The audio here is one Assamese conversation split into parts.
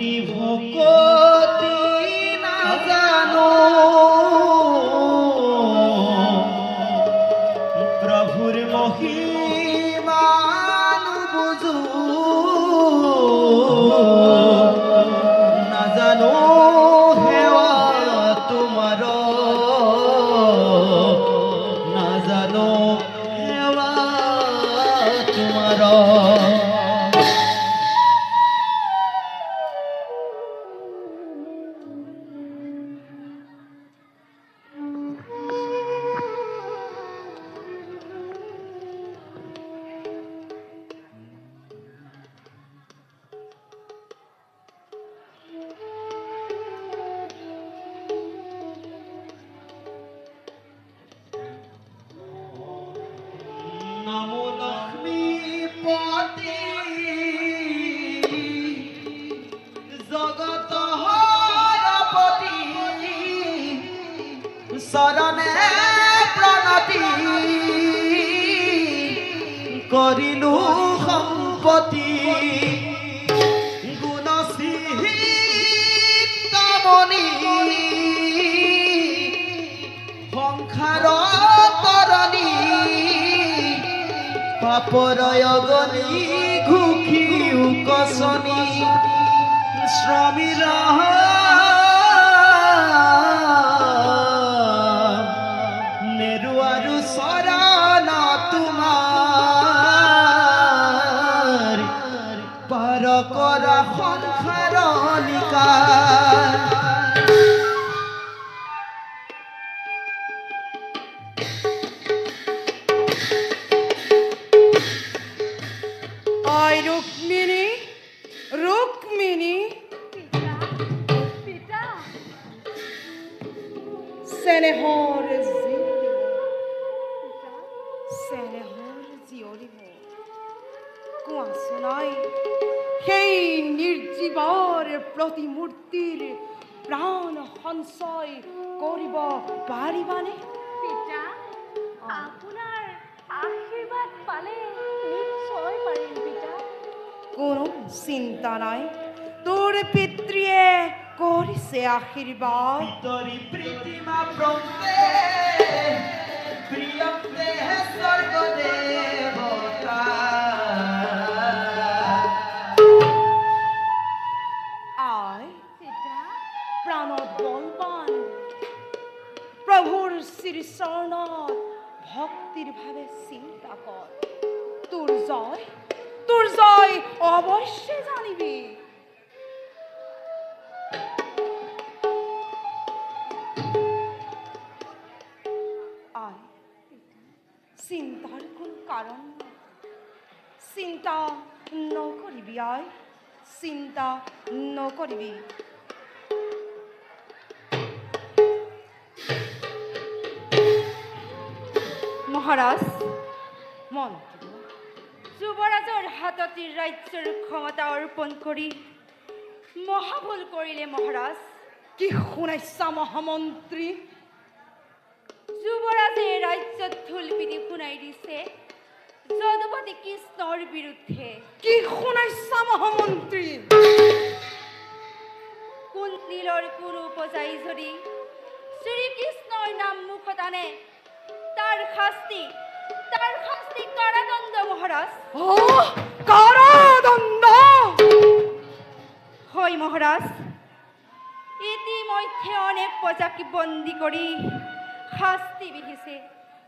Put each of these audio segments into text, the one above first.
হরি ভকতি না জানো প্রভুর মহিমা বুঝু না জানো হেওয়া তোমার না জানো হেওয়া তোমার নমো লক্ষ্মীপতি জগত হরপতি শরণে প্রণতি করিলু সম্পতি গুণসিহিতমণি সংসার তৰণী পাপৰয়গনি ঘুখি উকসনি শ্ৰমীৰ নেৰুয়াৰু শৰণ তোমাৰ পাৰ কৰা সংসাৰ নিকাৰ ৰুক্মিণী ৰুক্মিণী স্নেহৰ জীয়ৰী কোৱাচোন সেই নিৰ্জীৱৰ প্ৰতিমূৰ্তিৰ প্ৰাণ সঞ্চয় কৰিব পাৰিবানে? পিতা, আপোনাৰ আশীৰ্বাদ পালে নিশ্চয় পাৰিম পিতা। কোনো চিন্তা নাই, তোৰ পিতৃয়ে কৰিছে আশীৰ্বাদ। পিতৰি প্ৰীতিমা ব্ৰহ্মে প্ৰিয়তে স্বৰ্গ দেৱতা আই পিতা, প্ৰাণত বলবান প্ৰভুৰ শ্ৰীচৰণত ভক্তিৰ ভাৱে চিন্তা কৰ। তোৰ জয় অৱশ্যে জানিবি। আই চিন্তাৰ কোনো কাৰণ নাই, চিন্তা নকৰিবি আই, চিন্তা নকৰিবি। মহাৰাজ, মন্ত্ৰী যুৱৰাজৰ হাতত ৰাজ্যৰ ক্ষমতা অৰ্পণ কৰি মহাভুল কৰিলে মহাৰাজ। কি শুনাইছা মহামন্ত্ৰী? যুৱৰাজে ৰাজ্যত ঢোলপিটি শুনাই দিছে যদুপতি কৃষ্ণৰ বিৰুদ্ধে। কি শুনাইছা মহামন্ত্ৰী? কুন্তিলৰ কোনো উপজাই যদি শ্ৰীকৃষ্ণৰ নাম মুখত আনে তাৰ শাস্তি কাৰাদণ্ড মহাৰাজ। কাৰাদণ্ড? হয় মহাৰাজ, ইতিমধ্যে অনেক প্ৰজাক বন্দী কৰি শাস্তি বিহিছে।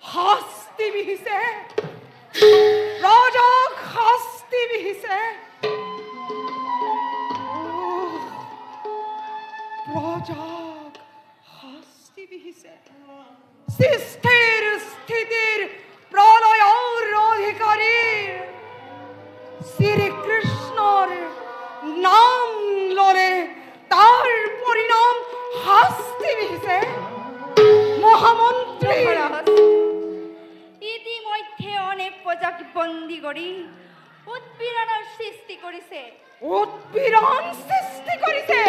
শাস্তি বিহিছে? ৰজাক শাস্তি বিহিছে? প্ৰজাক শাস্তি বিহিছে? সৃষ্টিৰ স্থিতিৰ প্ৰলয়ৰ অধিকাৰী শ্ৰীকৃষ্ণৰ নাম ললে তাৰ পৰিণাম শাস্তি বিহিছে? মহামন্ত্ৰী, ইতিমধ্যে অনেক প্ৰজাক বন্দী কৰি উৎপীড়নৰ সৃষ্টি কৰিছে। উৎপীড়ন সৃষ্টি কৰিছে?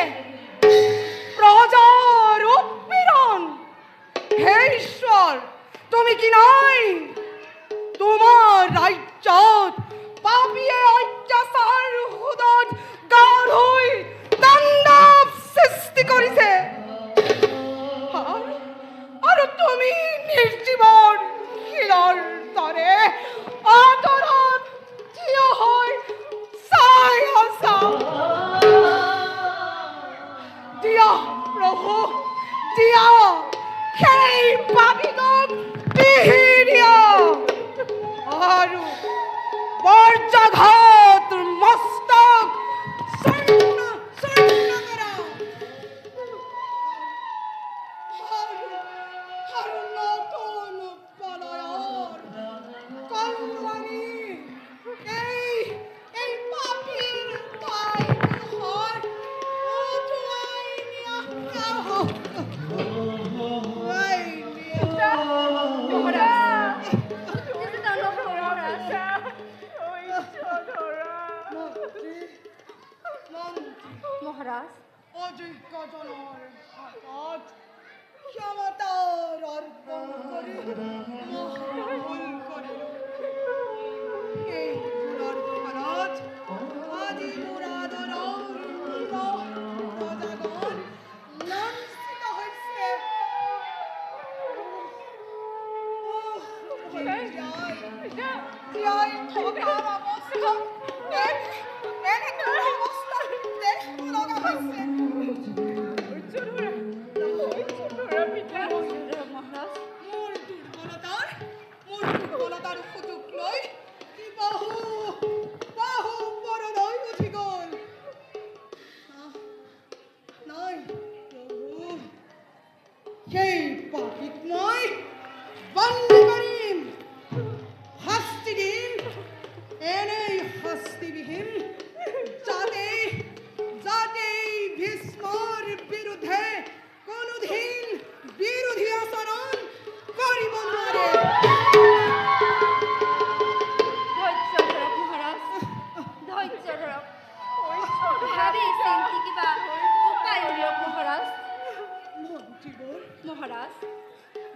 প্ৰজাৰ উৎপীড়ন? হে ঈশ্বৰ, তুমি কি নাই তোমাৰ ৰাজ্যত পাপীয়ে অত্যাচাৰ হুদত গা ধুই দিয়া সেই পাপিকক পিহিৰিয়া আৰু বৰ্জঘাত মস্তক চূৰ্ণ কৰা আৰু নতুন প্ৰণয়ৰ কল্যাণী এই পাপীৰ ঠাইডোখৰ উঠুৱাই নিয়া হওক। মহাৰাজ অযোগ্যজনৰ হাতত ক্ষমতাৰ অৰ্পণ কৰি মহাভুল কৰিলোঁ। এই ভুলৰ ফলত আজি মোৰ আদৰৰ প্ৰজাগণ লাঞ্ছিত হৈছে। জীয়াই থকাৰ অৱস্থাত এনেকুৱা অৱস্থা দেখিব লগা হৈছে। মোৰ দুৰ্বলতাৰ সুযোগ লৈ বাহু বৰলৈ উঠি গ'ল। নাই প্ৰভু, সেই পাপীক মই বন্দী কৰিম, শাস্তি দিম, এনেই শাস্তি দিম যাতে ভীষ্মৰ বিৰুদ্ধে কোনোদিন বিৰোধী আচৰণ কৰিব নোৱাৰে। ধৈৰ্য ধৰক মহাৰাজ, ধৈৰ্য ধৰক। ভাবি চিন্তি কিবা উপায় উলিয়াওক মহাৰাজ। মন্ত্ৰীবোৰ মহাৰাজ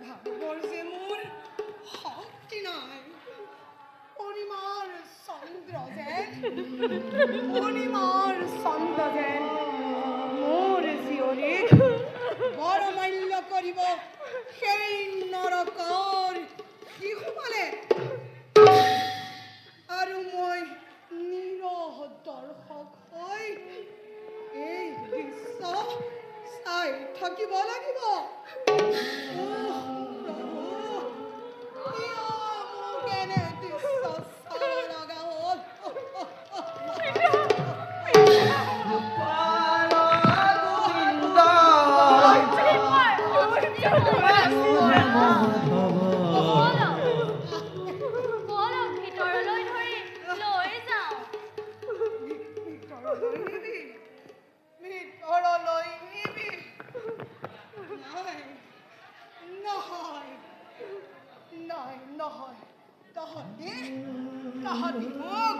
ভাবিবৰ যে মোৰ শক্তি নাই। পূৰ্ণিমাৰ চন্দ্ৰ যেন মোৰ জীয়ৰীক বৰমাল্য কৰিব সেই নৰকৰ শিশুপালে, আৰু মই নিৰহ দৰ্শক হৈ এই দৃশ্য চাই থাকিব লাগিব। বলক ভিতৰলৈ ধৰি লৈ যাওঁ। ভিতৰলৈ নিবি? নহয়। তাহাঁতি মোক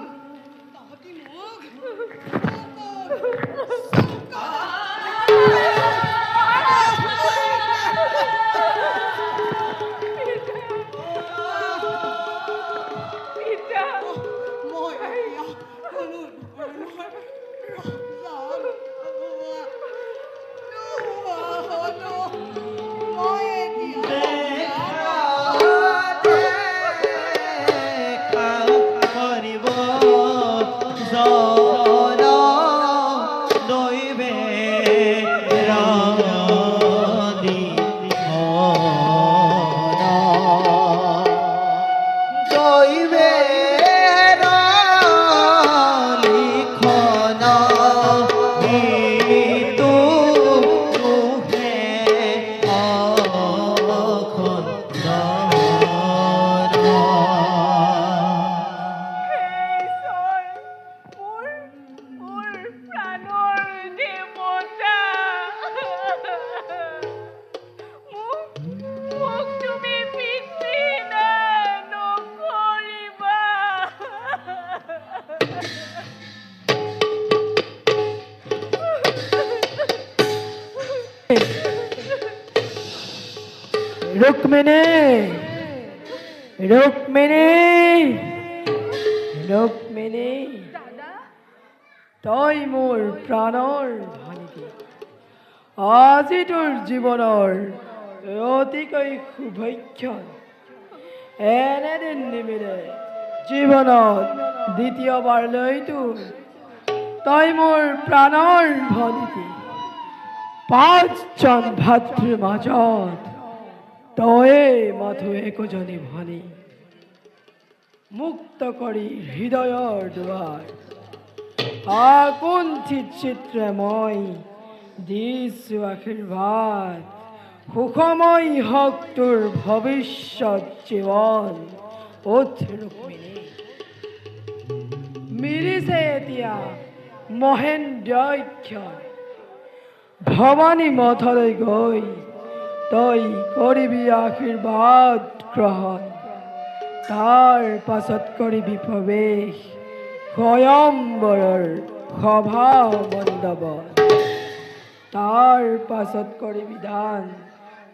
ৰুক্মিণী, তই মোৰ প্ৰাণৰ ভানিকী। আজি তোৰ জীৱনৰ অতিকৈ শুভক্ষণ। এনেদিন নিমিলে জীৱনত দ্বিতীয়বাৰলৈ তই মোৰ প্ৰাণৰ ভানিকী। পাঁচজন ভাতৃৰ মাজত তয়ে মাথো একোজনী ভনী মুক্ত কৰি হৃদয়ৰ দুৱাৰ আকুণ্ঠিত চিত্ৰে মই দিছো আশীৰ্বাদ সুখময় হওক তোৰ ভৱিষ্যত জীৱন উঠ ৰুক্মিণী মিলিছে এতিয়া মহেন্দ্ৰক্ষণ ভৱানী মঠলৈ গৈ তই কৰিবি আশীৰ্বাদ গ্ৰহণ তাৰ পাছত কৰিবি প্ৰৱেশ স্বয়ম্বৰৰ সভা মণ্ডপত তাৰ পাছত কৰিবি দান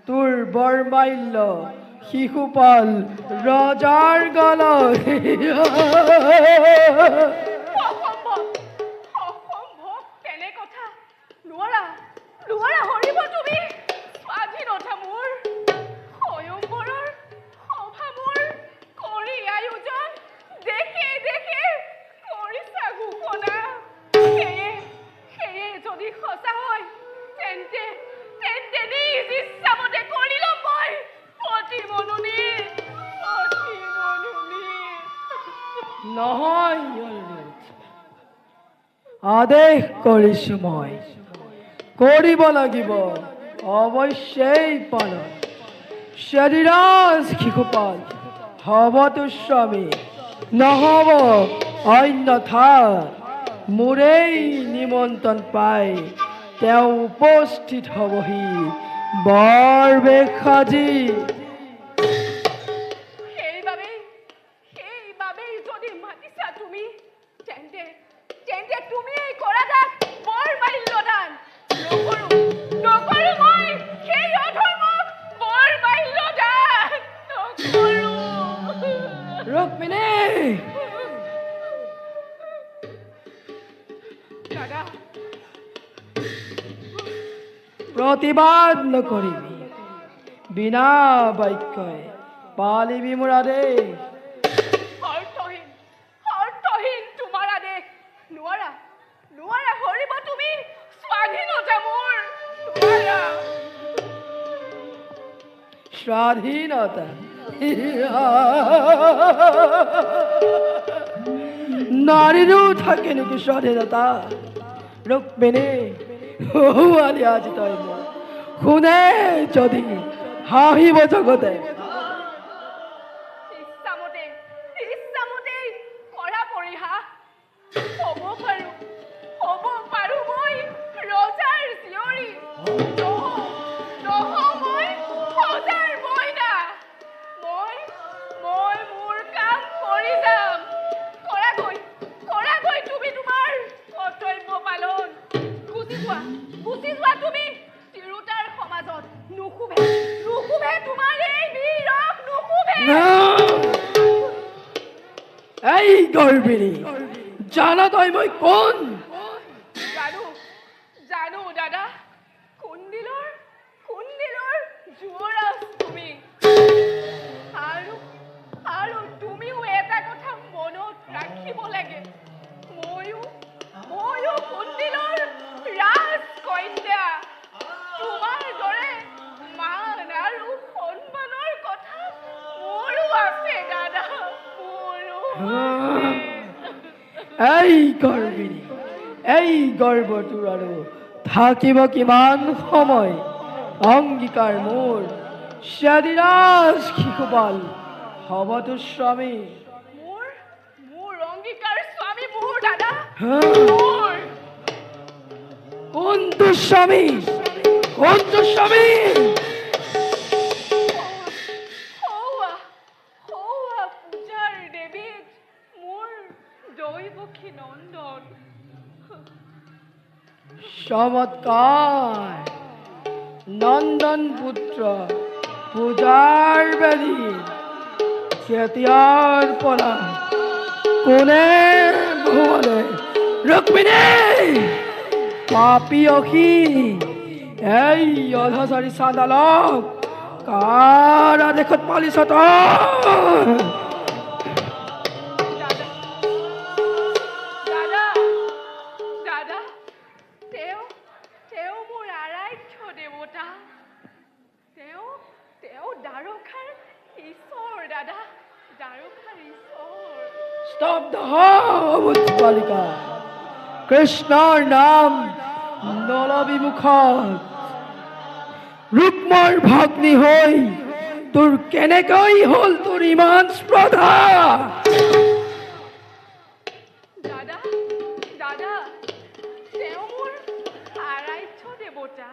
তোৰ বৰমাল্য শিশুপাল ৰজাৰ গলত অসম্ভৱ অসম্ভৱ তেনে কথা নোৱাৰা নোৱাৰা হৰিব তুমি স্বাধীনতা মোৰ স্বয়ম্বৰৰ সভা মোৰ কৰি আয়োজন দেখে দেখে কৰিছা ঘোষণা সেয়ে যদি সঁচা হয় তেন্তে তেন্তে নিজ ইচ্ছামতে কৰি ল'ম মই অতি মননি নহয় অনুৰোধ আদেশ কৰিছো মই কৰিব লাগিব অৱশ্যেই পালন শৰীৰাজ শিশুপাল হ'ব তোৰ স্বামী নহ'ব অন্যথা মোৰেই নিমন্ত্ৰণ পাই তেওঁ উপস্থিত হ'বহি বৰ বেশ সাজি সেইবাবেই যদি মাতিছা তুমি তেন্তে তেন্তে তুমিয়েই কৰা দান বৰ মাল্যদান নকৰো মই সেই অধৰ্মক বৰ মাল্যদান নকৰো ৰুক্মিণী দাদা প্ৰতিবাদ নকৰিবি বিনা বাক্যই পালিবি মোৰ আদেশ অৰ্থহীন তোমাৰ আদেশ নোৱাৰা নোৱাৰা হৰিব তুমি স্বাধীনতা মোৰ নোৱাৰা স্বাধীনতা নাৰীৰও থাকে নাকি স্বাধীনতা ৰুক্মিণী হুৱালি আজি তই মোৰ শুনে যদি হাঁহিব জগতে ইচ্ছামতেই কৰা পৰিহাস হ'ব পাৰো মই ৰজাৰ জীয়ৰী নহওঁ মই সজাৰ মইনা মই মোৰ কাম কৰি যাম কৰাগৈ তুমি তোমাৰ কৰ্তব্য পালন গুচি যোৱা তুমি তিৰোতাৰ সমাজত নুশুভে তোমাৰ এই বীৰক নুশুভে এই গৰ্বিণী জানা তই মই কোন জানো দাদা কুণ্ডিলৰ যুৱৰাজ তুমি আৰু তুমিও এটা কথা মনত ৰাখিব লাগে ময়ো কুণ্ডিলৰ ৰাজকন্যা তোমাৰ দৰে মান আৰু সন্মানৰ কথা মোৰো আছে দাদা মোৰো এই গৰ্বিণী এই গৰ্বটোৰ আৰু থাকিব কিমান সময় অংগীকাৰ মোৰ শৰীৰাজ শিশুপাল হ'ব তোৰ স্বামী মোৰ অংগীকাৰ স্বামী মোৰ দাদা কোনটো স্বামী পূজাৰ দেৱীত মোৰ দৈবকী নন্দন চমৎকাৰ নন্দন পুত্ৰ পূজাৰ বেদী কেতিয়াৰ পৰা কোনে বহুৱালে ৰুক্মিণী পাপী অসী এই অধচাৰী চাণ্ডালক কাৰ আদেশত পালিছ তই দাদা তেওঁ মোৰ আৰাধ্য ঈশ্বৰ দাদা, দ্বাৰকাৰ ঈশ্বৰ। স্তব্ধ হ বালিকা। কৃষ্ণৰ নাম নলবি মুখত। ৰুক্মৰ ভগ্নী হৈ তোৰ কেনেকৈ হ'ল তোৰ ইমান স্পৰ্ধা? দাদা, দাদা, তেওঁ মোৰ আৰাধ্য দেৱতা,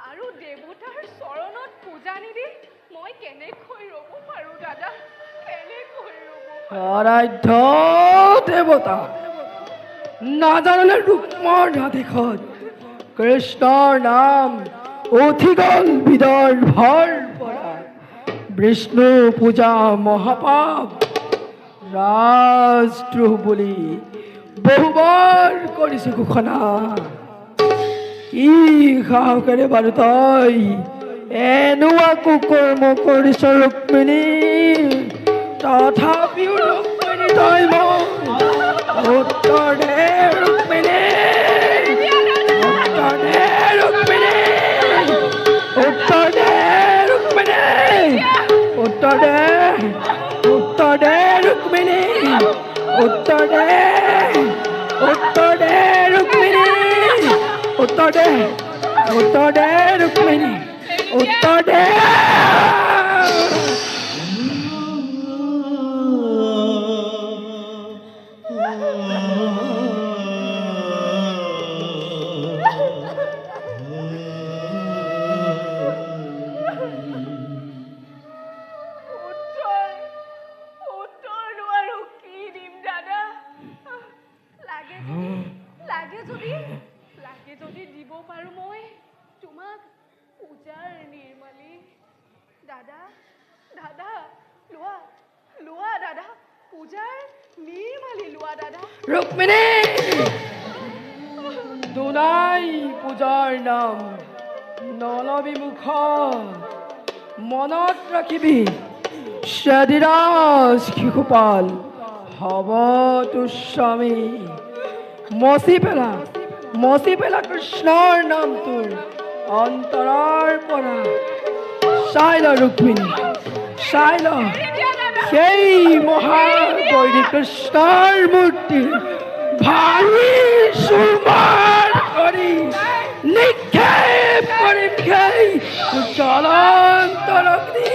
আৰু দেৱতাৰ চৰণত পূজা নিদি মই কেনেকৈ ৰ'ব পাৰোঁ দাদা, কেনেকৈ ৰ'ব পাৰোঁ? আৰাধ্য দেৱতা নাজানিলে ৰুক্মৰ আদেশত কৃষ্ণৰ নাম উঠি গ'ল বিদৰ্ভৰ পৰা। বিষ্ণু পূজা মহাপাপ, ৰাজদ্ৰোহ বুলি বহুবাৰ কৰিছো ঘোষণা। কি সাহসেৰে বাৰু তই এনেকুৱা কুকৰ্ম কৰিছ ৰুক্মিণী? তথাপিও ৰুক্মিণী তই মোক উত্তৰ দে ৰুক্মিণী, উত্তৰ দে ৰুক্মিণী, উত্তৰ দে ৰুক্মিণী, উত্তৰ দে, উত্তৰ দে ৰুক্মিণী, উত্তৰ দে, উত্তৰ দে ৰুক্মিণী, উত্তৰ দে, উত্তৰ দে ৰুক্মিণী, উত্তৰ দে। উত্তৰ নোৱাৰো, কি দিম দাদা? লাগে যদি দিব পাৰোঁ মই তোমাক পূজাৰ নিৰ্মালি। দাদা, দাদা, লোৱা দাদা, পূজাৰ নিৰ্মালি লোৱা দাদা। ৰুক্মিণী দুনাই পূজাৰ নাম নলবি মুখত। মনত ৰাখিবি শ্যাদিৰাজ শিশুপাল হ'ব তোৰ স্বামী। মচি পেলা কৃষ্ণৰ নাম তোৰ অন্তৰৰ পৰা। চাই ল ৰুক্মিণী, চাই ল সেই মহাবৈৰী কৃষ্ণৰ মূৰ্তি ভাঙি চুৰমাৰ কৰি নিক্ষেপ কৰিম সেই জ্বলন্ত অগ্নি।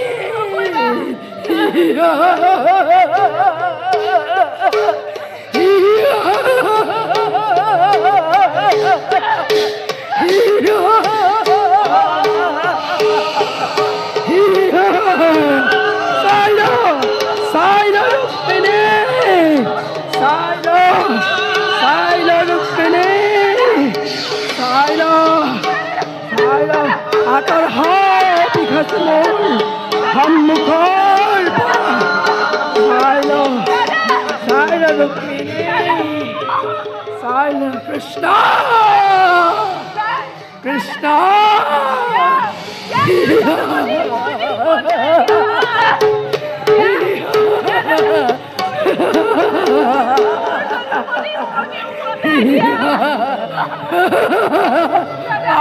আতৰ হাত ইঘাত মোৰ সন্মুখৰ পৰা চাই ল ৰুক্মিণী, চাই ল কৃষ্ণ, কৃষ্ণ।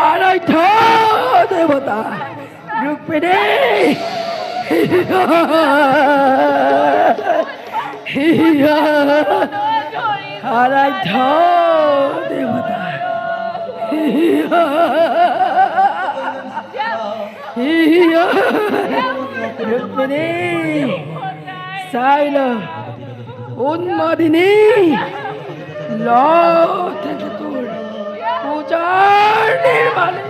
আৰাধ্য দেৱতা ৰুক্মিণী, আৰাধ্য দেৱতা ৰুক্মিণী, চাই ল উন্মাদিনী তোৰ পূজাৰ নিৰ্মালী।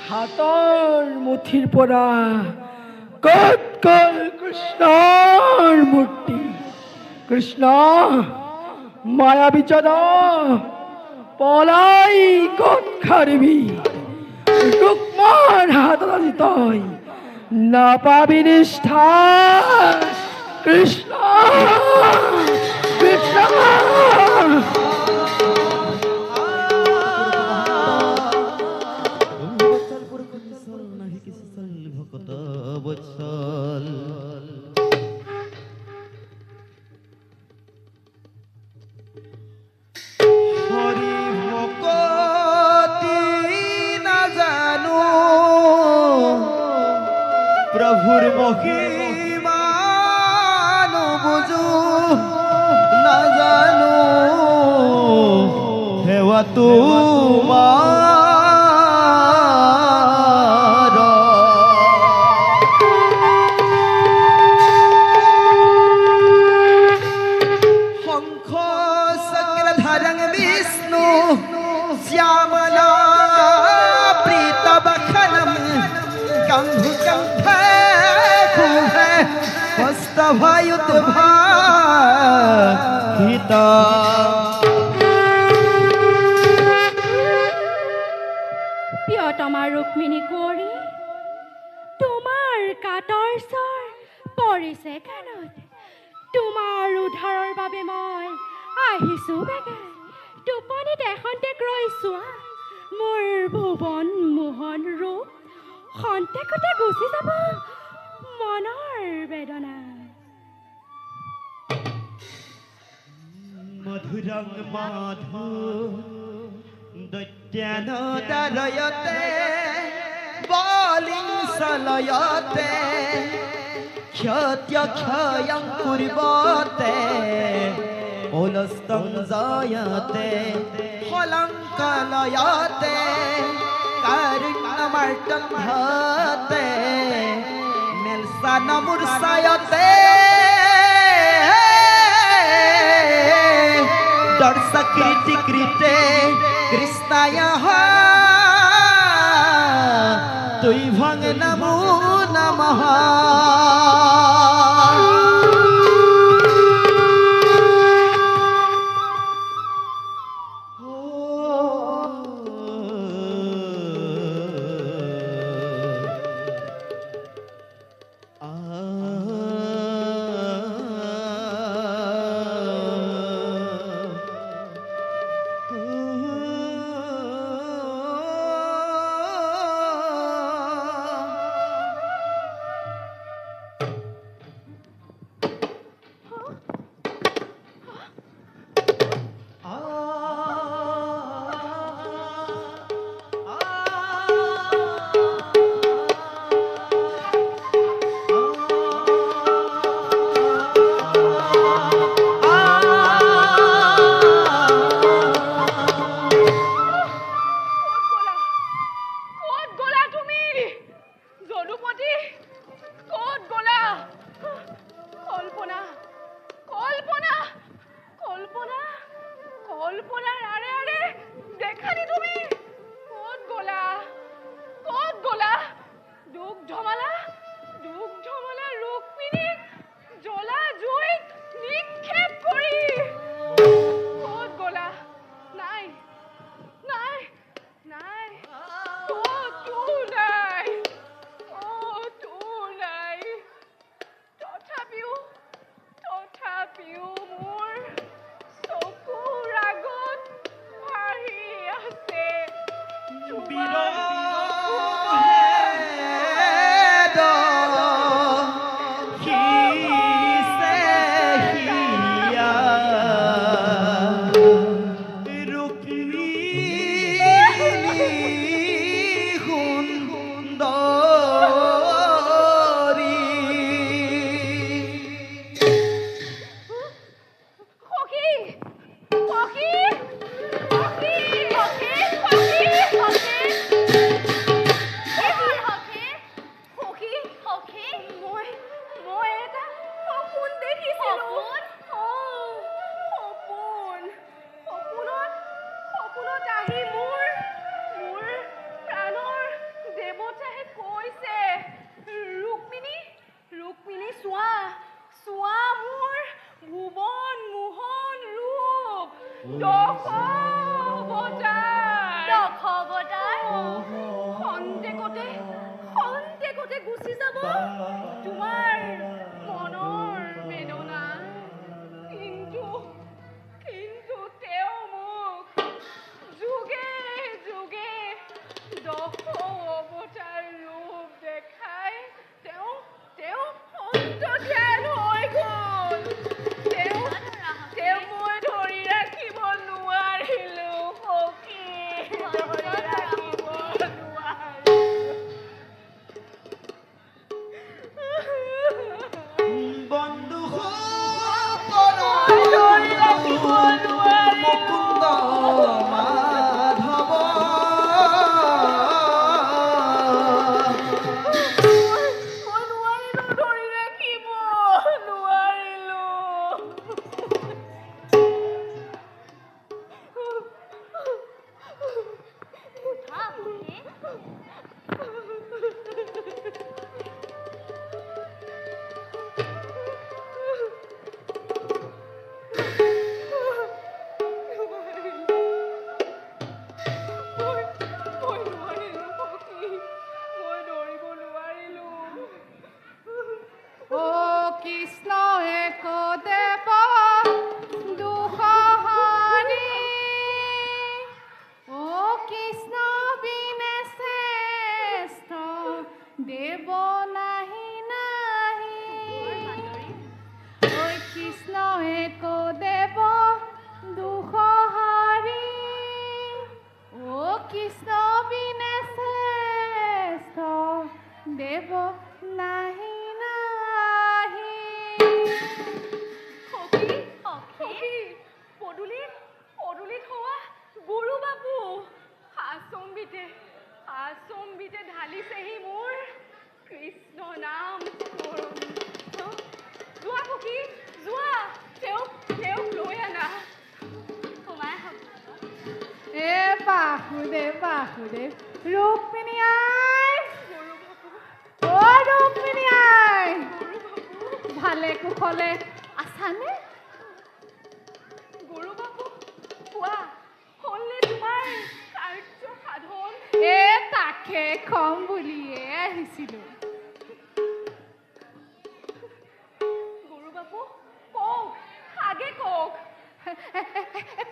হাতৰ মুঠিৰ পৰা ক'ত গ'ল কৃষ্ণৰ মূৰ্তি? কৃষ্ণ মায়া বিচদ পলাই ক'ত খাৰিবি? মোৰ হাতত আজি তই নাপাবি নিষ্ঠাৰ কৃষ্ণ কৃষ্ণ ভকত বৎসল হৰি ভকতি নাজানো প্ৰভুৰ মহিমা নুবুজো নাজানো সেৱা তোমাৰ শংখ চক্ৰধাৰং বিষ্ণু শ্যামলা প্ৰীতবক্ষণম কম্ভে খুভে হস্তভয়ুত ভাহিত প্ৰিয়তমা ৰুক্মিণী কুঁৱৰী তোমাৰ কাটৰ স্বৰ পৰিছে কাণত তোমাৰ উদ্ধাৰৰ বাবে মই আহিছো বেগে টোপনিত এখন্তেক ৰৈছোৱা মোৰ ভুৱন মোহন ৰূপ খন্তেকতে গুচি যাব মনৰ বেদনা মধুৰং মাধু দৈত্যানদাৰয়তে বলিংসলয়তে ক্ষত্যক্ষয়ং কুৰ্বতে অলস্তং জয়তে ফলংকলয়তে কাৰুণ্যমাৰ্তন্ধতে মেলসানমূৰ্ছয়তে দৰ্শকৃতি কৃতে কৃষ্ণায় তুভং নমো নমঃ খন্তেকতে যে গুচি যাব তোমাৰ মনৰ বেদনা কিন্তু কিন্তু তেওঁ মোক যুগে যুগে দশ অৱতাৰ ৰূপ দেখাই তেওঁ তেওঁ অন্তৰ্ধান হৈ গ'ল তেওঁ মই ধৰি ৰাখিব নোৱাৰিলোঁ সখী ধৰি ৰাখিব নোৱাৰিলোঁ বন্ধু ধৰি ৰাখিব মুকুন্দ মাধৱ মই নোৱাৰিলোঁ ধৰি ৰাখিব নোৱাৰিলোঁ মই নোৱাৰিলোঁ সখী মই ধৰিব নোৱাৰিলোঁ ও কৃষ্ণ এক দেৱ দুঃখহাৰী ও কৃষ্ণ বিনে শ্ৰেষ্ঠ দেৱ নাহি নাহি ঐ কৃষ্ণ এক দেৱ দুঃখহাৰী ও কৃষ্ণ বিনে শ্ৰেষ্ঠ দেৱ নাহি নাহি সখী সখী পদূলিত হোৱা গুৰু বাবু আচম্বিতে ঢালিছেহি মোৰ কৃষ্ণ নাম যোৱা সখী যোৱা তেওঁক লৈ আনা সোমাই এ বাসুদেৱ বাসুদেৱ ৰুক্মিণী আই গুৰু বাবু ও ৰুক্মিণী আই গুৰু বাবু ভালে কুশলে আছানে গুৰু বাবু কোৱা হ'লনে তোমাৰ কাৰ্য সাধন এ তাকে কম বুলিয়ে আহিছিলো গুৰু বাবু কওক আগে কওক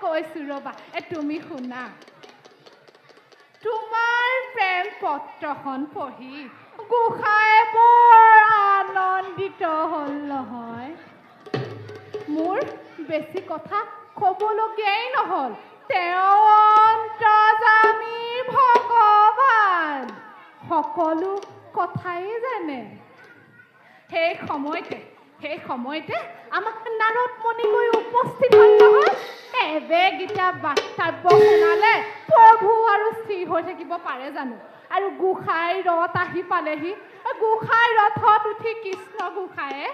কৈছো ৰবা তুমি শুনা তোমাৰ প্ৰেম পত্ৰখন পঢ়ি গোসাঁই বৰ আনন্দিত হ'ল নহয় মোৰ বেছি কথা ক'বলগীয়াই নহ'ল তেওঁ অন্তৰ্যামী ভগৱান সকলো কথাই জানে সেই সময়তে আমাক নাৰদ মুনি গৈ উপস্থিত হ'ল নহয় এবেগিটা বাৰ্তাব্য শুনালে প্ৰভু আৰু স্থিৰ হৈ থাকিব পাৰে জানো আৰু গোসাঁই ৰথ আহি পালেহি গোসাঁই ৰথত উঠি কৃষ্ণ গোসাঁয়ে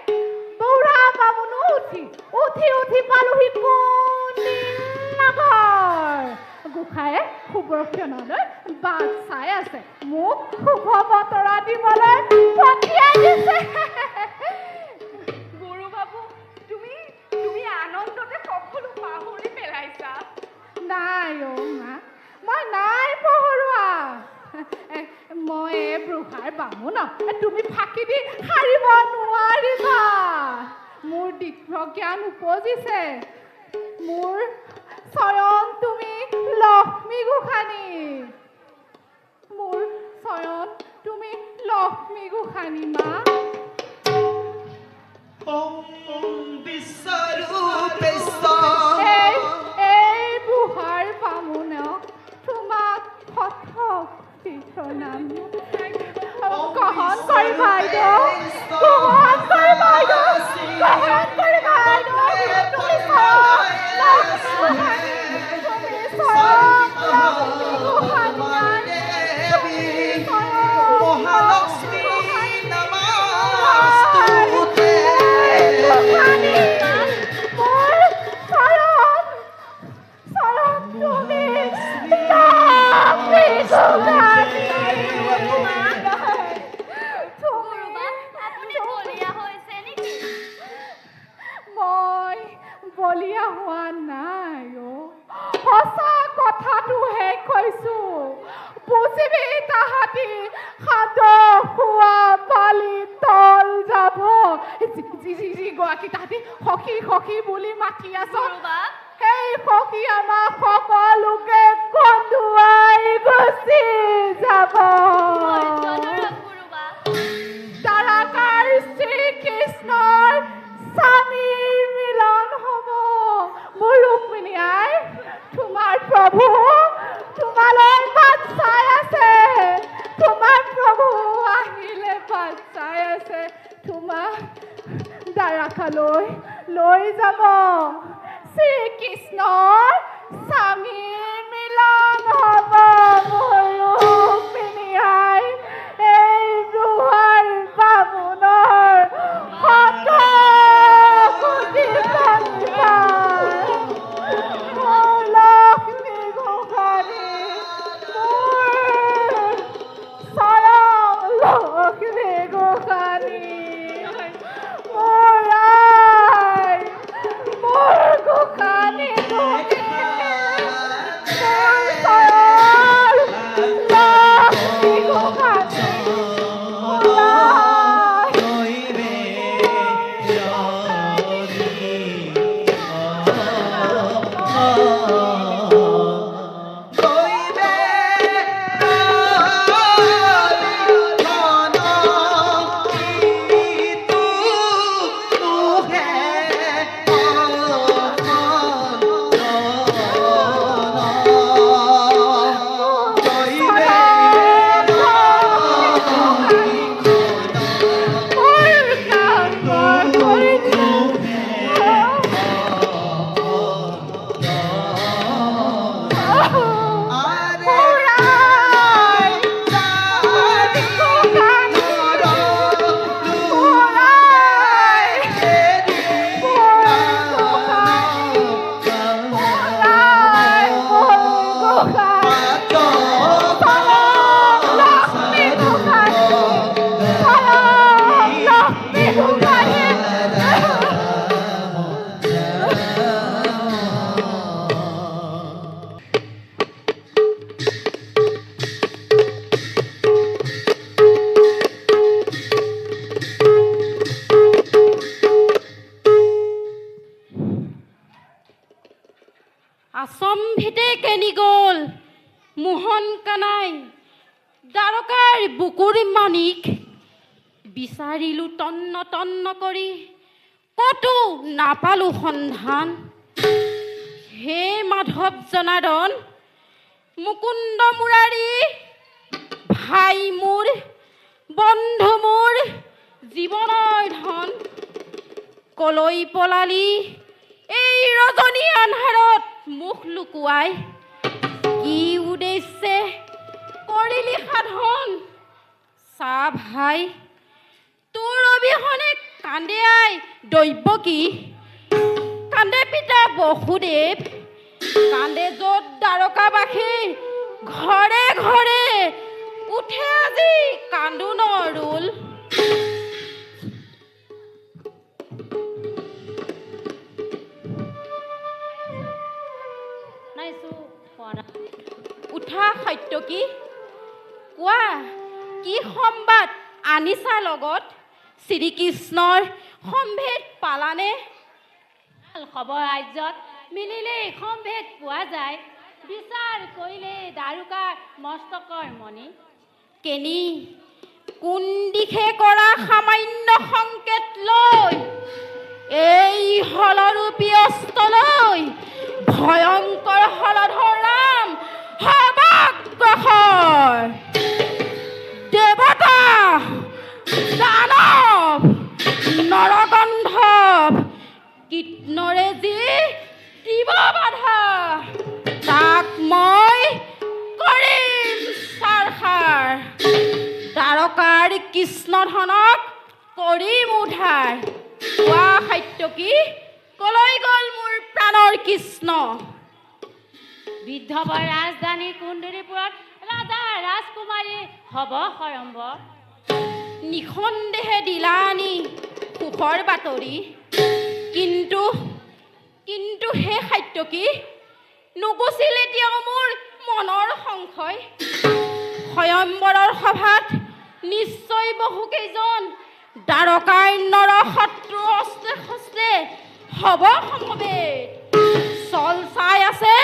বৌৰা বামুণো উঠি পালোহি কোন্দিল নগৰ গোসাঁয়ে সুবৰ্ষণলৈ বাট চাই আছে মোক শুভ বতৰা দিবলৈ পঠিয়াই দিছে গুৰু বাবু তুমি আনন্দতে সকলো পাহৰি পেলাইছা নাই অ' মা মই নাই পহৰোৱা মই এই ব্ৰহাৰ বামুণ তুমি ফাঁকি দি সাৰিব নোৱাৰিবা মোৰ দীৰ্ঘ জ্ঞান উপজিছে মোৰ স্বয়ং তুমি লক্ষ্মী গোসাঁনী মোৰ স্বয়ং তুমি লক্ষ্মী গোসাঁনী মা এই বুঢ়াৰ বামুণক তোমাক প্ৰণাম গ্ৰহণ কৰি বাইদেউ গ্ৰহণ কৰি বাইদেউ গ্ৰহণ কৰি বাইদেউ তুমি মহালক্ষ্মী নমস্তুতে মই বলিয়া হোৱা নাই অ' সঁচা কথাটোহে কৈছো বুজিবি তাহাঁতি সাদৰ খোৱা পালি তল যাব যিগৰাকী তাহাঁতি সখী সখী বুলি মাতি আছ সেই সখী আমাক সকলোকে কন্দুৱাই গুচি যাব তাৰকাৰ শ্ৰীকৃষ্ণৰ স্বামীৰ মিলন হ'ব মোৰ ৰুক্মিণী আই তোমাৰ প্ৰভু তোমালৈ বাট চাই আছে তোমাৰ প্ৰভু আহিলে বাট চাই আছে তোমাক দ্বাৰকালৈ লৈ যাব শ্ৰীকৃষ্ণৰ স্বামীৰ মিলন হ'ব মোৰ ৰুক্মিণী আই এই দুৱাৰ বামুণৰ শত কোটি প্ৰণিপাত মোৰ লক্ষ্মী গোসাঁনী মোৰ চৰম লক্ষ্মী গোসাঁনী মোৰ আই মোৰ গোসাঁনী মোৰ চৰম লক্ষ্মী গোসাঁনী আচম্ভিতে কেনি গ'ল মোহন কানাই দ্বাৰকাৰ বুকুৰ মাণিক বিচাৰিলোঁ তন্ন তন্ন কৰি ক'তো নাপালোঁ সন্ধান হে মাধৱ জনাৰ্দন মুকুন্দ মুৰাৰী ভাই মোৰ বন্ধু মোৰ জীৱনৰ ধন কলৈ পলালি এই ৰজনী আন্ধাৰত মুখ লুকুৱাই কি উদ্দেশ্যে কৰিলি সাধন চা ভাই তোৰ অবিহনে কান্দে আই দৈৱকী কান্দে পিতা বসুদেৱ কান্দে য'ত দ্বাৰকাবাসী ঘৰে ঘৰে উঠে আজি কান্দোনৰ ৰোল উঠা সত্যকী কোৱা কি সংবাদ আনিছা লগত শ্ৰীকৃষ্ণৰ সম্ভেদ পালানে খবৰ ৰাজ্যত মিলিলেই সম্ভেদ পোৱা যায় বিচাৰ কৰিলে দ্বাৰকাৰ মস্তকৰ মণি কেনি কোন দিশে কৰা সামান্য সংকেত লৈ এই হলৰূপী অস্তলৈ ভয়ংকৰ হলধৰ নাম সৰ্বাগ্ৰসৰ দেৱতা দানৱ নৰগন্ধৱ কীৰ্তনৰে যি দিব বাধা তাক মই কৰিম সাৰসাৰ দ্বাৰকাৰ কৃষ্ণধনক কৰিম উদ্ধাৰ কোৱা সত্যকী কলৈ গ'ল মোৰ প্ৰাণৰ কৃষ্ণ বিদ্ধৱৰ ৰাজধানী কুন্দৰীপুৰত ৰাজা ৰাজকুমাৰী হ'ব সৰম্ভ নিঃসন্দেহে দিলানি সুখৰ বাতৰি কিন্তু হে সত্যকী নুগুচিল এতিয়াও মোৰ মনৰ সংশয় স্বয়ম্বৰৰ সভাত নিশ্চয় বহুকেইজন দ্বাৰকাৰ নৰশত্ৰু অস্ত্ৰে শস্ত্ৰে হ'ব সমবেত। চল চাই আছে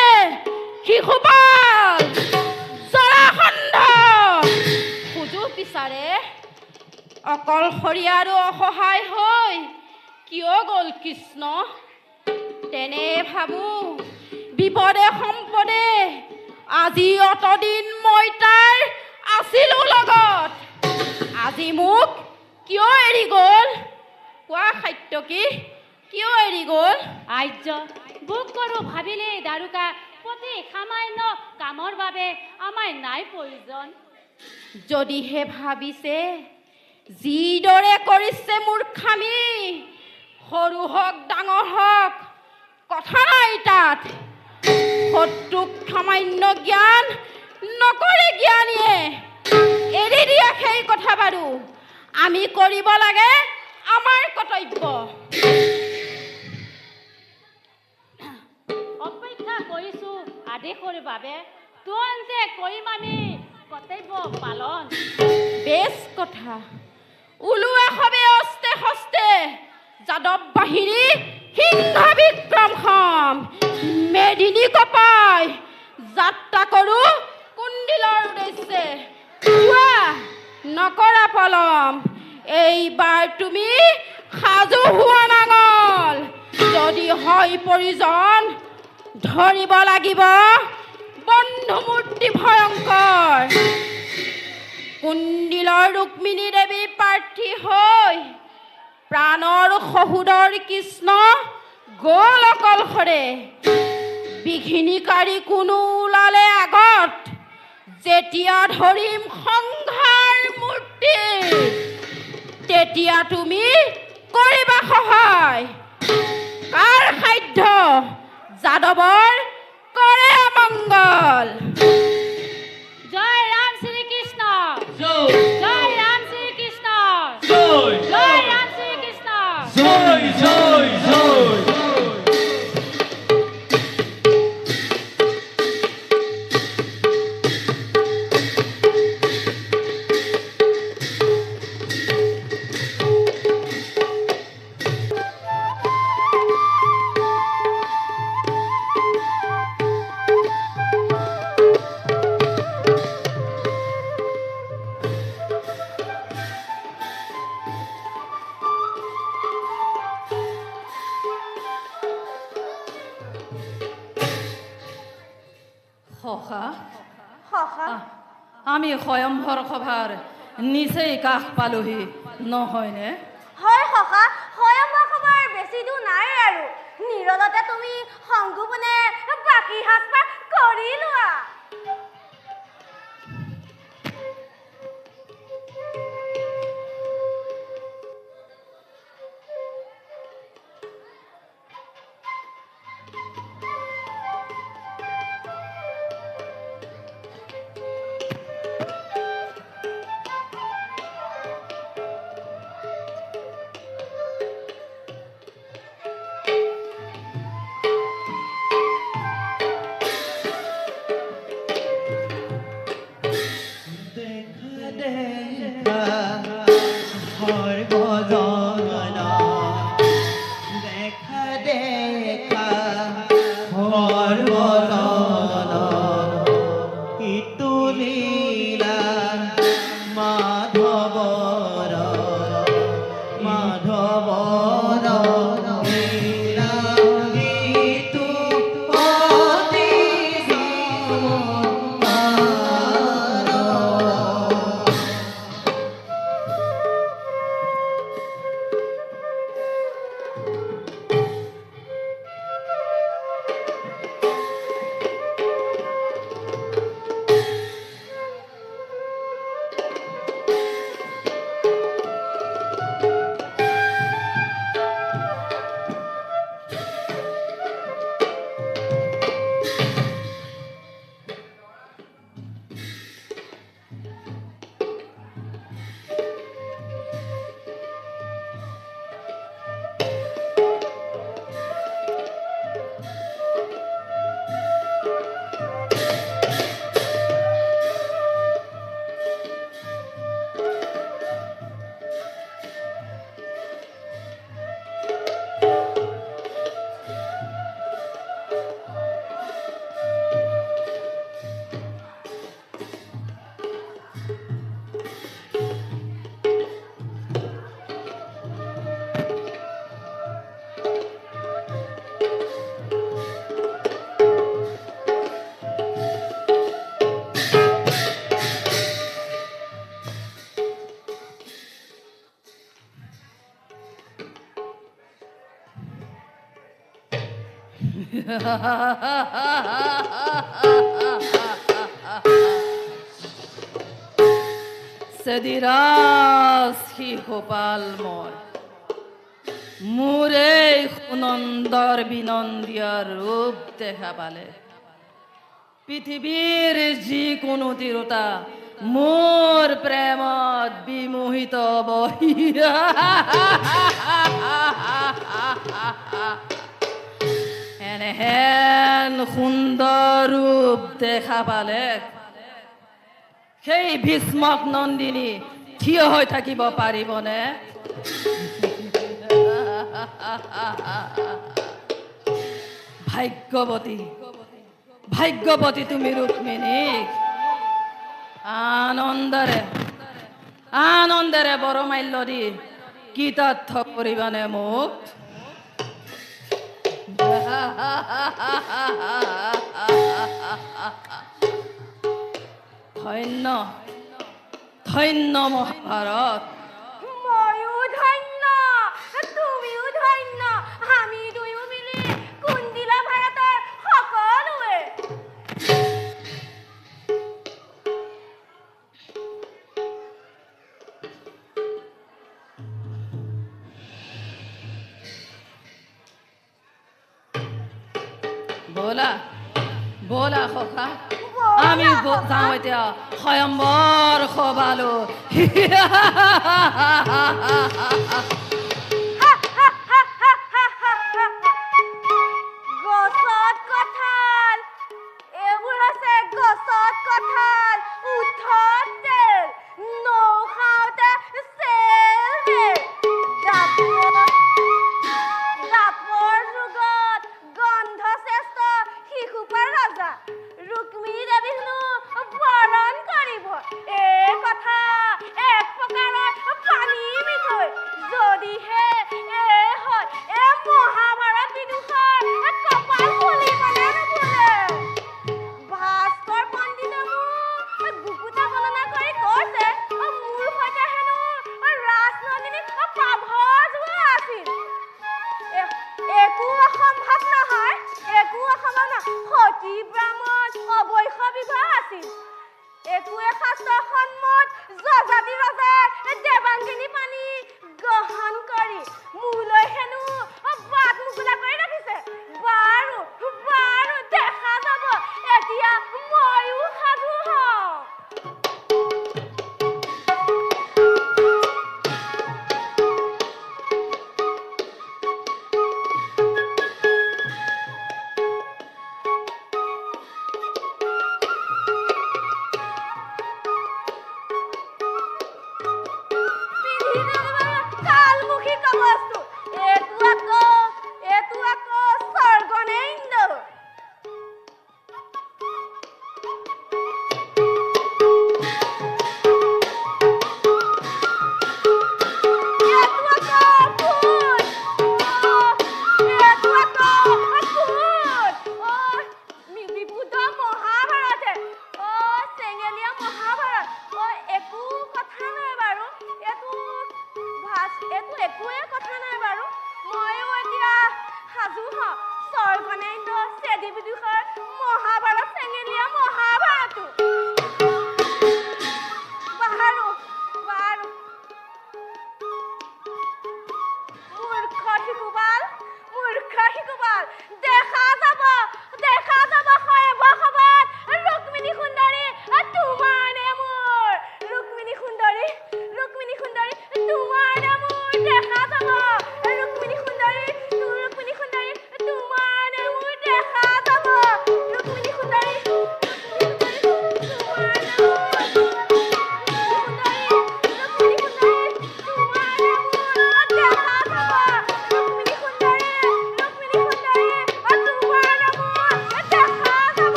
শিশুপাল জৰাসন্ধ সুযোগ বিচাৰে অকলশৰীয়া আৰু অসহায় হৈ কিয় গ'ল কৃষ্ণ? তেনে ভাবোঁ বিপদে সম্পদে আজি অতদিন মই তাৰ আছিলোঁ লগত, আজি মোক কিয় এৰি গ'ল? কোৱা সাত্যকী, কিয় এৰি গ'ল? আৰ্য বুক কৰোঁ ভাবিলেই দাৰোগা প্ৰতি সামান্য কামৰ বাবে আমাৰ নাই প্ৰয়োজন। যদিহে ভাবিছে যিদৰে কৰিছে মূৰ্খামি, সৰু হওক ডাঙৰ হওক কথা নাই তাত। শত্ৰুক সামান্য জ্ঞান নকৰে জ্ঞানীয়ে, এৰি দিয়া সেই কথা বাৰু। আমি কৰিব লাগে আমাৰ কৰ্তব্য। অপেক্ষা কৰিছোঁ আদেশৰ বাবে, তুৰন্তে কৰিম আমি কৰ্তব্য পালন। বেছ কথা, ওলোৱা সবে অস্তে হস্তে যাদৱ বাহিনী সিংহ বিক্ৰমখন মেদিনী কপাই যাত্ৰা কৰোঁ কুণ্ডিলৰ উদ্দেশ্যে। কোৱা নকৰা পলম, এইবাৰ তুমি সাজু হোৱা নাঙল। যদি হয় প্ৰয়োজন ধৰিব লাগিব বন্ধুমূৰ্তি ভয়ংকৰ। কুণ্ডিলৰ ৰুক্মিণী দেৱী প্ৰাৰ্থী হৈ প্ৰাণৰ সহোদৰ কৃষ্ণ গ'ল অকলশৰে। বিঘিনিকাৰী কোনো ওলালে আগত, যেতিয়া ধৰিম সংহাৰ মূৰ্তি তেতিয়া তুমি কৰিবা সহায়। কাৰ সাধ্য যাদৱৰ কৰে অমংগল। জয় ৰাম শ্ৰীকৃষ্ণ, জয় জয় ৰাম শ্ৰীকৃষ্ণ, জয় জয় ৰাম শ্ৰীকৃষ্ণ। জয় জয় জয়। আমি স্বয়ম্ভৰ সভাৰ নিচেই কাষ পালোহি নহয়নে? হয় সখা, স্বয়ম্ভৰ সভাৰ বেছি দূৰ নাই আৰু। নিৰলতে তুমি সংগোপনে বাকী সাজপাৰ কৰি লোৱা। সেদিৰাজ সি গোপাল মই মোৰে সুনন্দৰ বিনন্দীয় ৰূপ দেখা পালে পৃথিৱীৰ যিকোনো তিৰোতা মোৰ প্ৰেমত বিমোহিত হ'ব এনেহেন সুন্দৰ ৰূপ দেখা পালে সেই ভীষ্মক নন্দিনী থিয় হৈ থাকিব পাৰিবনে ভাগ্যৱতী ভাগ্যৱতী তুমি ৰুক্মিণী আনন্দৰে আনন্দৰে বৰমাল্য দি কৃতাৰ্থ কৰিবানে মোক ধন্য ধন্য মহাভাৰত ময়ো ধন্য তুমিও ধন্য আমি দুয়ো মিলি কুন্দিলা ভাৰতৰ সকলোৱে ব'লা ব'লা সখা আমি যাওঁ এতিয়া স্বয়ম্বৰ সভালৈ গছত কঁঠাল এইবোৰ আছে গছত কঁঠাল উঠত তেল নৌ খাওঁতে চেল দাপৰ যুগত গন্ধ শ্ৰেষ্ঠ শিশুপাৰ ৰজা ৰুক্মিণী দেৱী হেনো বৰণ কৰিব এই কথা এক প্ৰকাৰৰ পানী মিঠৈ যদিহে এই হয় এই মহাভাৰত বিদুষৰ কপাল ফুলিবনে নুফুলে ভাস্কৰ পণ্ডিতে মোক গুপুতা গণনা কৰি কৈছে মোৰ সৈতে হেনো ৰাজনন্দিনী পাভৰ যোৱা আছিল একো অসম্ভৱ নহয় একো অসম্ভৱ নহয় সতী ব্ৰাহ্মণ অবৈশ বিবাহ আছিল একোৱে শাস্ত্ৰৰ সন্মত যজাতি ৰজাই দেৱাংগিনী পানী গ্ৰহণ কৰি মোলৈ হেনো বাট মুকলা কৰি ৰাখিছে বাৰু বাৰু দেখা যাব এতিয়া ময়ো সাজু হওঁ কালমুখী কাবস্তু একো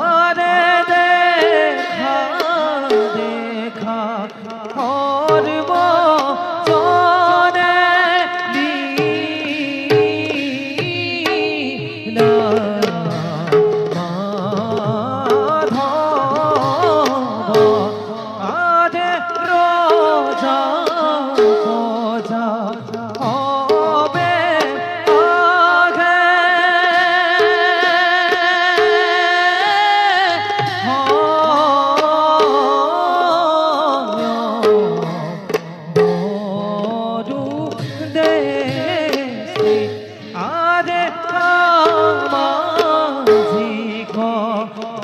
আরে দেখা দেখা করব চরে লীলা মাধব আরে রোজা খোঁজা হবে আগে দুঃখ দেশে আরে কামাজি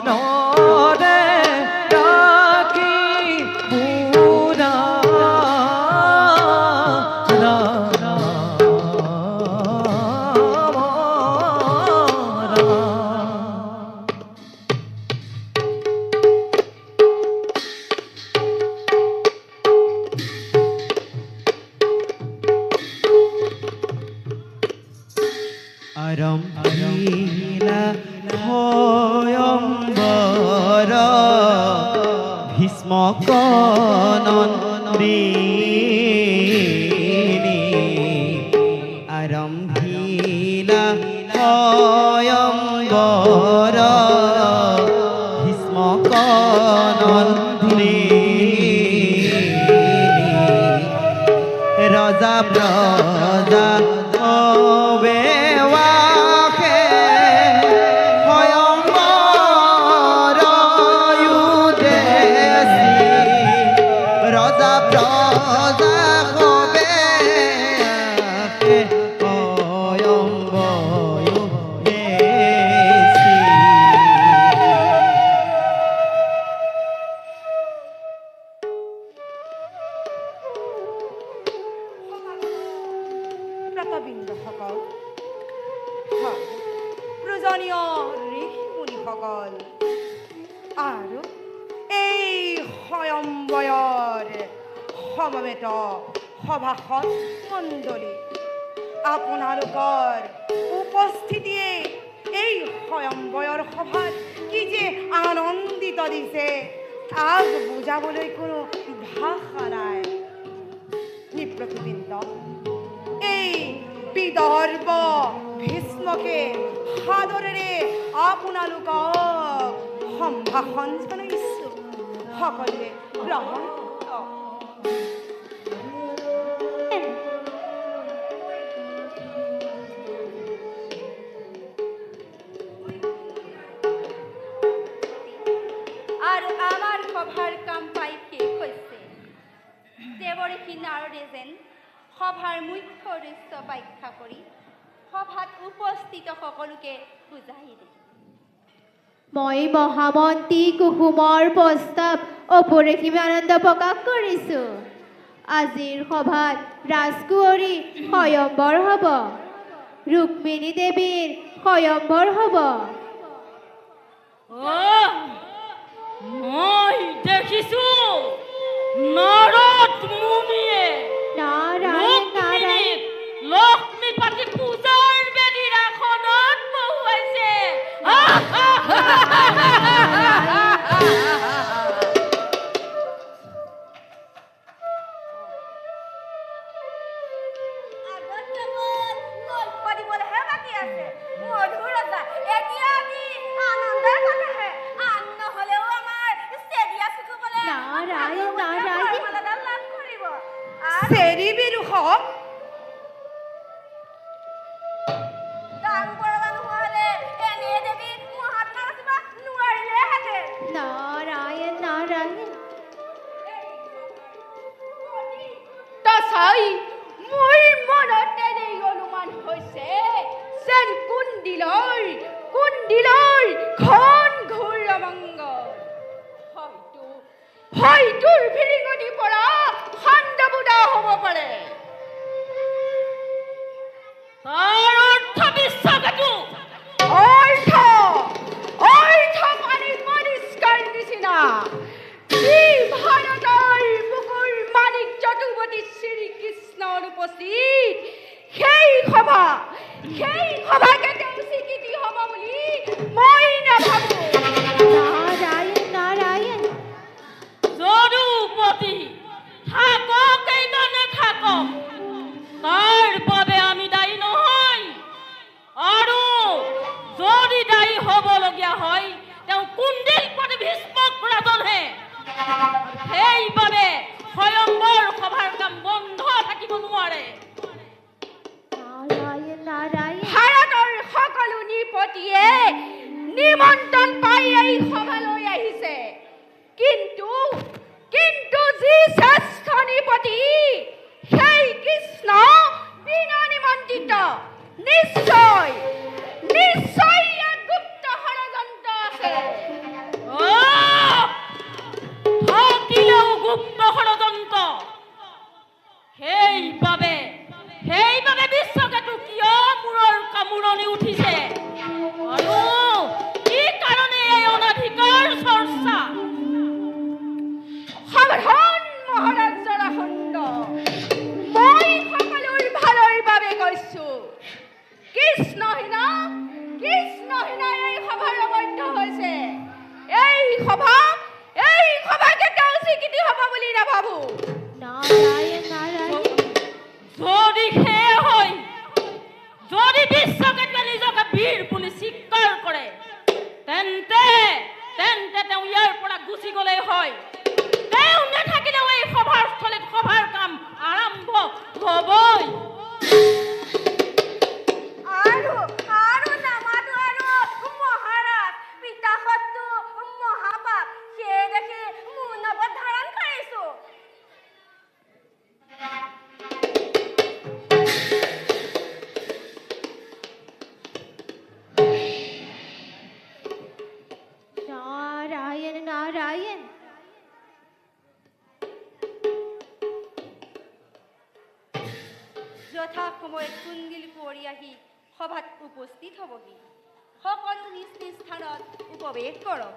নরে রাখি পুরা আরম্ভিলা ভয়ম্বর ভীষ্ম নন্দিনী আরম্ভিলা ভয়ম্বর ভীষ্ম নন্দিনী রজা প্রজা হবে ওয়াকে ভয়ঙ্কর উদেশি রজা প্রজা হবে ভয়ঙ্কর উদেশি প্ৰতাপীন্দ্ৰসকল হয় পূজনীয় ঋষিমুনিসকল আৰু এই স্বয়ম্বয়ৰ সমবেত সভাসদ মণ্ডলী আপোনালোকৰ উপস্থিতিয়ে এই স্বয়ম্বয়ৰ সভাত কি যে আনন্দিত দিছে তাক বুজাবলৈ কোনো ভাষা নাই নিপ্ৰতিবৃন্দ এই বিদৰ্ভ ভীষ্মকে সাদৰেৰে আপোনালোকক সম্ভাষণ জনাইছোঁ সকলোৱে গ্ৰহণ কৰক। আৰ আমাৰ সভাৰ কাম পাই শেষ হৈছে দেৱঋষি নাৰদে যেন সভাৰ মুখ্য উদ্দেশ্য ব্যাখ্যা কৰি সভাত উপস্থিত সকলোকে বুজাই দিয়ে। মই মহামন্ত্ৰী কুসুমৰ প্ৰস্তাৱ অপৰিসীম আনন্দ প্ৰকাশ কৰিছোঁ। আজিৰ সভাত ৰাজকুঁৱৰী স্বয়ম্বৰ হ'ব, ৰুক্মিণী দেৱীৰ স্বয়ম্বৰ হ'ব। মই দেখিছোঁ নাৰদ মুনিয়ে নাৰায়ণ নাৰায়ণ লক্ষ্মীপতি পূজাৰ বেদীৰ আসনত বহুৱাইছে। আগত কেৱল গল্প দিবলৈহে বাকী আছে মধুৰতা এতিয়া আমি আনন্দৰ কথাহে আন নহ'লেও আমাৰ ষ্টেডিয়া চুকুবলৈ নাৰায়ণ নাৰায়ণ সফলতা লাভ কৰিব চেৰি বিদূষক দান কৰা নহ'লে এনে দেৱী মহাত্মা নাচিব নোৱাৰিলেহেঁতেন নাৰায়ণ নাৰায়ণ তাছাই মোৰ মনত এনেই অনুমান হৈছে যেন কুণ্ডিলৈ ঘন ঘোৰ অমংগল হয়তো ভিৰিঙনিৰ পৰা সান্দবোধা হ'ব পাৰে। তাৰ অৰ্থ বিশ্বাসটো অৰ্থ পানীত পৰিষ্কাৰ নিচিনা শ্ৰী ভাৰতৰ বুকুৰ মানিক যদুৱতী শ্ৰীকৃষ্ণৰ উপস্থিত সেই সভাকে তেওঁ স্বীকৃতি হ'ব বুলি মই নাভাবোঁ। নারায়ণ নারায়ণ যদুপতি থাকক এইজনে থাকক, তাৰ বাবে আমি দায়ী নহয়। আৰু যদি দায়ী হ'বলগীয়া হয় তেওঁ কুণ্ডিলপতি ভীষ্মক ৰাজনহে। সেইবাবে স্বয়ম্বৰ সভাৰ কাম বন্ধ থাকিব নোৱাৰে। নাৰায়ণ নাৰায়ণ ভাৰতৰ সকলো নৃপতিয়ে নিমন্ত্ৰণ পাই এই সভালৈ আহিছে, কিন্তু যি শ্ৰেষ্ঠ নৃপতি সেই কৃষ্ণ বিনা নিমন্ত্ৰিত। নিশ্চয় ইয়াত গুপ্ত ষড়যন্ত্ৰ আছে। থাকিলেও গুপ্ত ষড়যন্ত্ৰ। সেইবাবে বিশ্বকেতু কিয় মূৰৰ কামোৰণি উঠিছে, আৰু কি কাৰণে এই অনাধিকাৰ চৰ্চা? সাৱধান মহাৰাজ জৰাসন্ধ, মই সকলোৰ ভালৰ বাবে কৈছো। কৃষ্ণহীনা এই সভাৰ আবদ্ধ হৈছে। এই সভাকে তেওঁ স্বীকৃতি হ'ব বুলি নাভাবোঁ। নারায়ণ নারায়ণ যদি সেয়া হয়, যদি বিশ্বকেতুৱে নিজকে বীৰ বুলি স্বীকাৰ কৰে, তেন্তে তেওঁ ইয়াৰ পৰা গুচি গ'লেই হয়। তেওঁ নাথাকিলেও এই সভাৰ স্থলীত সভাৰ কাম আৰম্ভ হ'বই। আৰু নামাতো আৰু মহাৰাজ পিতাসত্তু মহাপাপ সেই দেখি মোৰ নগদ ধাৰণ কৰিছো। নাৰায়ণ নাৰায়ণ যথা সময়ত কুণ্ডিল কুঁৱৰী আহি সভাত উপস্থিত হ'বহি। সকলো নিজ নিজ স্থানত উপৱেশ কৰক।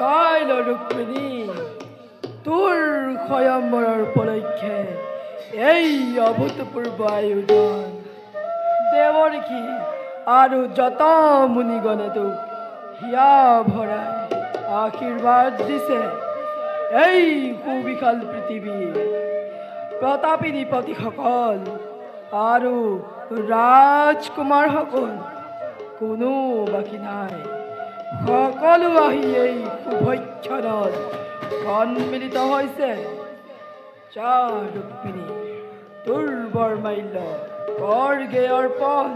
চাই ল ৰুক্মিণী, তোৰ স্বয়ম্বৰৰ উপলক্ষে এই অভূতপূৰ্ব আয়োজন। দেৱৰ্ষি আৰু যত মুনিগণে তোক হিয়া ভৰাই আশীৰ্বাদ দিছে। এই সুবিশাল পৃথিৱীৰ প্ৰতাপী নৃপতিসকল আৰু ৰাজকুমাৰসকল কোনো বাকী নাই। সকলো আহি এই শুভক্ষণত সন্মিলিত হৈছে। যা রুক্মিণী তোর বরমাইল্য করগে অর্পণ।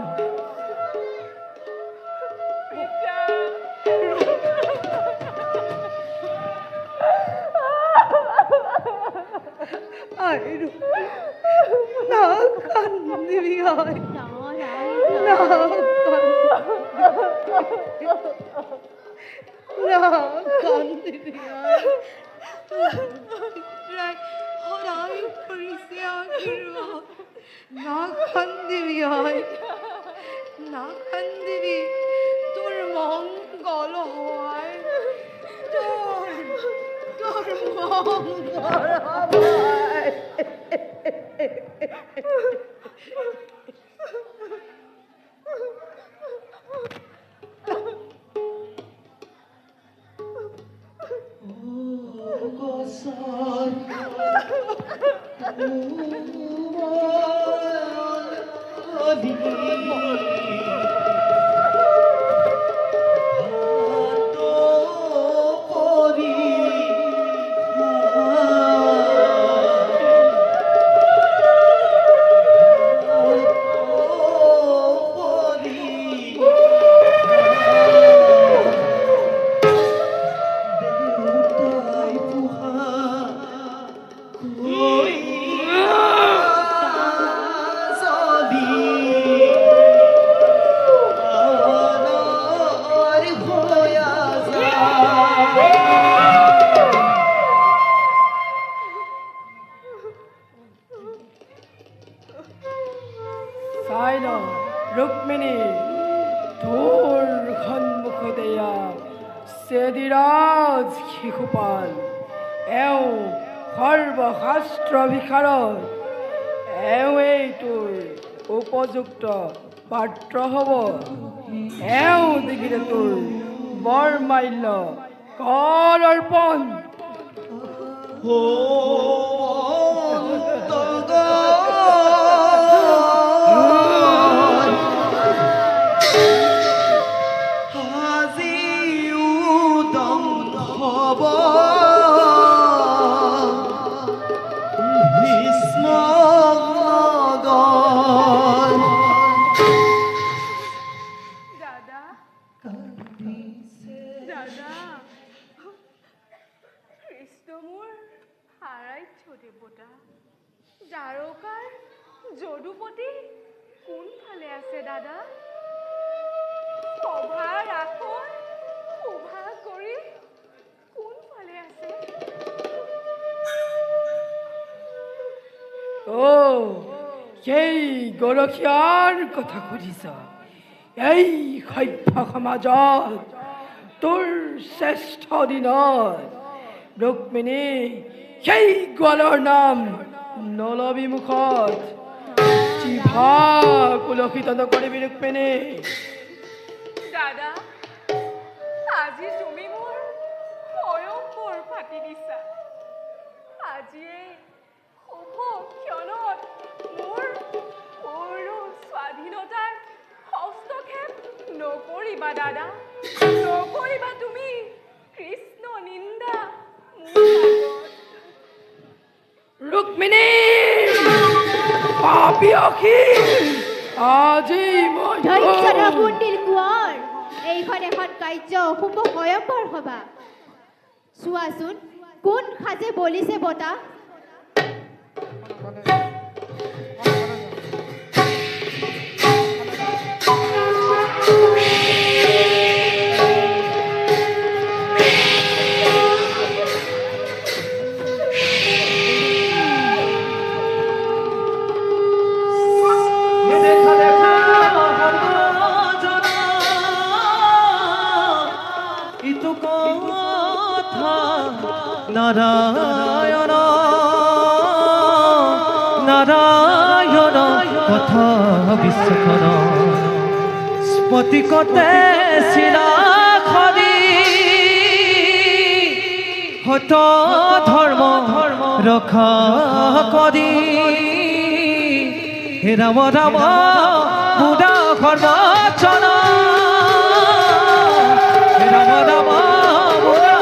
আইরু না কান্দিবি আয় না কান্দিবি আয় হরাই পরিছে আইরু না কান্দিবি আয় না কান্দিবি তোর মঙ্গল হয় তোর তোর মঙ্গল হয় চাই ল রুক্মিণী তোর সন্মুখ দেয়া চেদিৰাজ শিশুপাল এওঁ সৰ্বশাস্ত্ৰ ভিষাৰত এওঁৱেই তোৰ উপযুক্ত পাত্ৰ হ'ব। এওঁ দেখিলে তোৰ বৰমাল্য কৰ অৰ্পণ। দাদা দাদা কৃষ্ণ মোৰ হাৰাইছো দেৱতা। জাৰকাৰ যদুপতি কোনফালে আছে দাদা? সভাৰ আসন শোভা কৰি কোনফালে আছে? সেই গৰখীয়াৰ কথা সুধিছ? এই সভ্য সমাজত তোৰ শ্ৰেষ্ঠ দিনত ৰুক্মিণী সেই গোৱালৰ নাম নলবি মুখত। জিভা কুলসিত নকৰিবি ৰুক্মিণী। দাদা আজি তুমি মোৰ সয়ম্বৰ ফাটি দিছা। আজিয়ে শুভ ক্ষণত মোৰ পূৰ্ণ স্বাধীনতাৰ হস্তক্ষেপ নকৰিবা দাদা, নকৰিবা তুমি কৃষ্ণ নিন্দা মোৰ আগত। ৰুক্মিণী পাপী অখিল আজি মই ধৈৰ্য্যৰ কুণ্ডিল কোঁৱৰ, এইখন এখন কাৰ্য শুভ সয়ম্বৰ সভা। চোৱাচোন কোন সাজে বলিছে বতা। নাৰায়ণ নাৰায়ণ কথা বিশ্বখন স্ফটিকতে শিলাখনি সত ধৰ্ম ৰক্ষা কৰি হে ৰাম ৰাম মুদা সৰ্বচন হে ৰাম ৰাম মুদা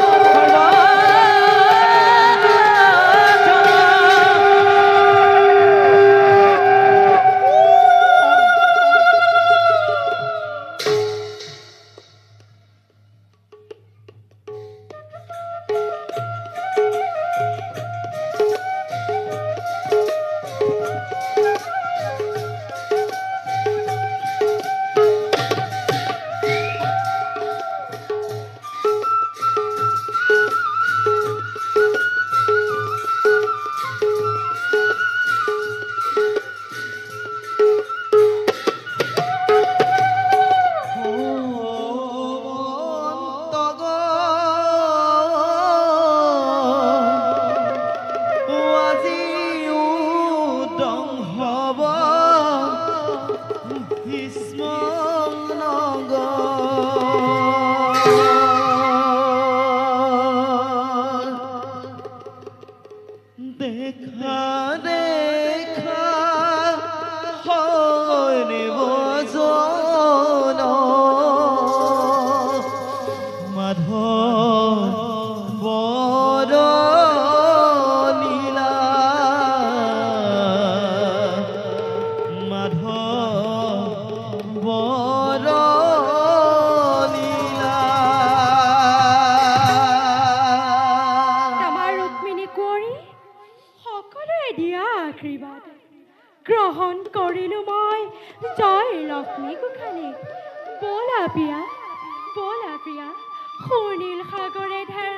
দেখা দেখা হইব জন মাধৱ বৰ লীলা মাধৱ বৰ লীলা আমাৰ ৰুক্মিণী কুঁৱৰী সকলোৱে দিয়া আশীৰ্বাদ গ্ৰহণ কৰিলো মই জয় লক্ষ্মী গোসাঁনীক বলা প্ৰিয়া সুনীল সাগৰে ধাৰ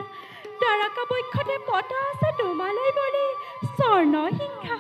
তাৰকা বক্ষতে পতা আছে তোমালৈ বুলি স্বৰ্ণ সিংহা